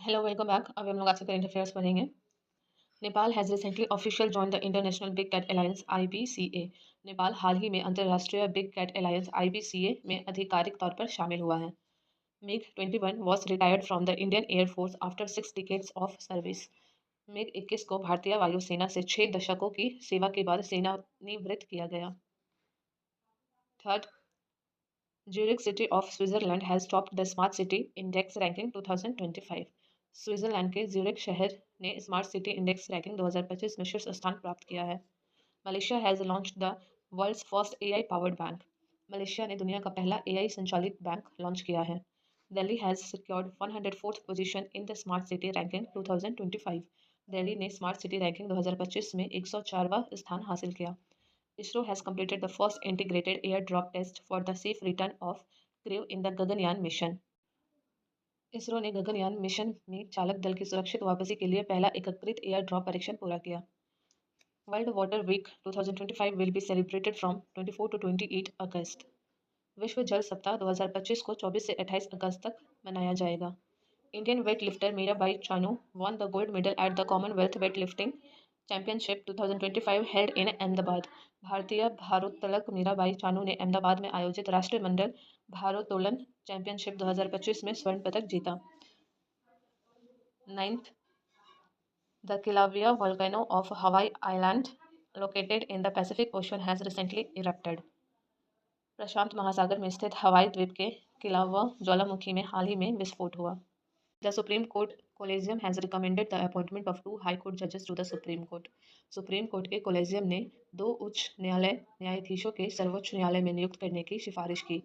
Hello, welcome back. अभी हम लोग आज के करंट अफेयर्स पढ़ेंगे। Nepal has recently official join the international big cat alliance (IBCA). Nepal हाल ही में अंतर्राष्ट्रीय बिग कैट अलायंस (IBCA) में आधिकारिक तौर पर शामिल हुआ है। मिग-21 was retired from the Indian air force after 6 decades of service. मिग-21 को भारतीय वायुसेना से 6 दशकों की सेवा के बाद सेवानिवृत्त किया गया। Third, Zurich City of Switzerland has topped the Smart City Index ranking 2025। Switzerland के ज्यूरिख शहर ने स्मार्ट सिटी इंडेक्स रैंकिंग 2025 में शीर्ष स्थान प्राप्त किया है। Malaysia has launched the world's first AI powered bank. Malaysia ने दुनिया का पहला एआई संचालित बैंक लॉन्च किया है। Delhi has secured 104th position in the smart city ranking 2025। Delhi ने स्मार्ट सिटी रैंकिंग 2025 में 104वां स्थान हासिल किया। ISRO has completed the first integrated airdrop test for the safe return of crew in the Gaganyaan mission. ISRO ने Gaganyaan mission में चालक दल की सुरक्षित वापसी के लिए पहला एकीकृत एयर ड्रॉप परीक्षण पूरा किया। World water week 2025 will be celebrated from 24 to 28 August. विश्व जल सप्ताह 2025 को 24 से 28 अगस्त तक मनाया जाएगा। Indian weight lifter Mirabai Chanu won the gold medal at the Commonwealth Weightlifting Championship 2025 held in Ahmedabad. भारतीय भारोत्तोलक मीराबाई चानू ने अहमदाबाद में आयोजित राष्ट्रमंडल भारोत्तोलन चैंपियनशिप 2025 में स्वर्ण पदक जीता। Ninth, the Kilauea volcano of Hawaii Island located in the Pacific Ocean has recently erupted। प्रशांत महासागर में स्थित हवाई द्वीप के किलावा ज्वालामुखी में हाल ही में विस्फोट हुआ। The Supreme Court Collegium has recommended the appointment of 2 High Court judges to the Supreme Court। Supreme court के कोलेजियम ने 2 उच्च न्यायालय न्यायाधीशों के सर्वोच्च न्यायालय में नियुक्त करने की सिफारिश की।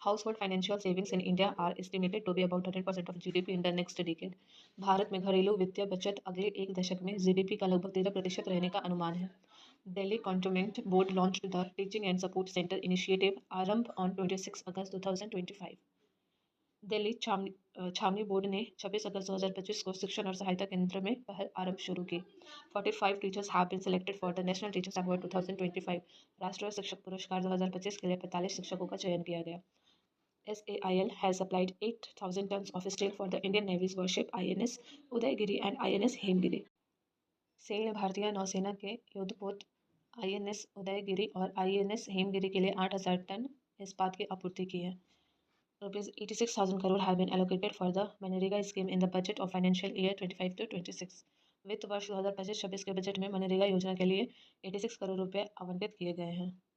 Household financial savings in India are estimated to be about 13% of GDP in the next decade। Bharat में घरेलू वित्तीय बचत अगले एक दशक में जीडीपी का लगभग 13% रहने का अनुमान है। Delhi cantonment board launched the teaching and support centre initiative आरंभ ऑन 26 अगस्त 2025। दिल्ली छावनी बोर्ड ने 26 अगस्त 2025 को शिक्षण और सहायता केंद्र में पहल आरंभ शुरू की। 45 teachers have been selected for the national teachers award 2025। राष्ट्रीय शिक्षक पुरस्कार 2025 के लिए 45 शिक्षकों का चयन किया गया। SAIL has supplied 8,000 tons of steel for the Indian Navy's warship INS Udaygiri and INS Himgiri. SAIL ने भारतीय नौसेना के युद्धपोत INS उदयगिरी और INS हेमगिरी के लिए 8,000 टन इस्पात की आपूर्ति की है। Rupees 86,000 crore have been allocated for the MNREGA scheme in the budget of financial year 25 to 26। वित्त वर्ष 2025-26 के बजट में मनरेगा योजना के लिए 86 करोड़ रुपए आवंटित किए गए हैं।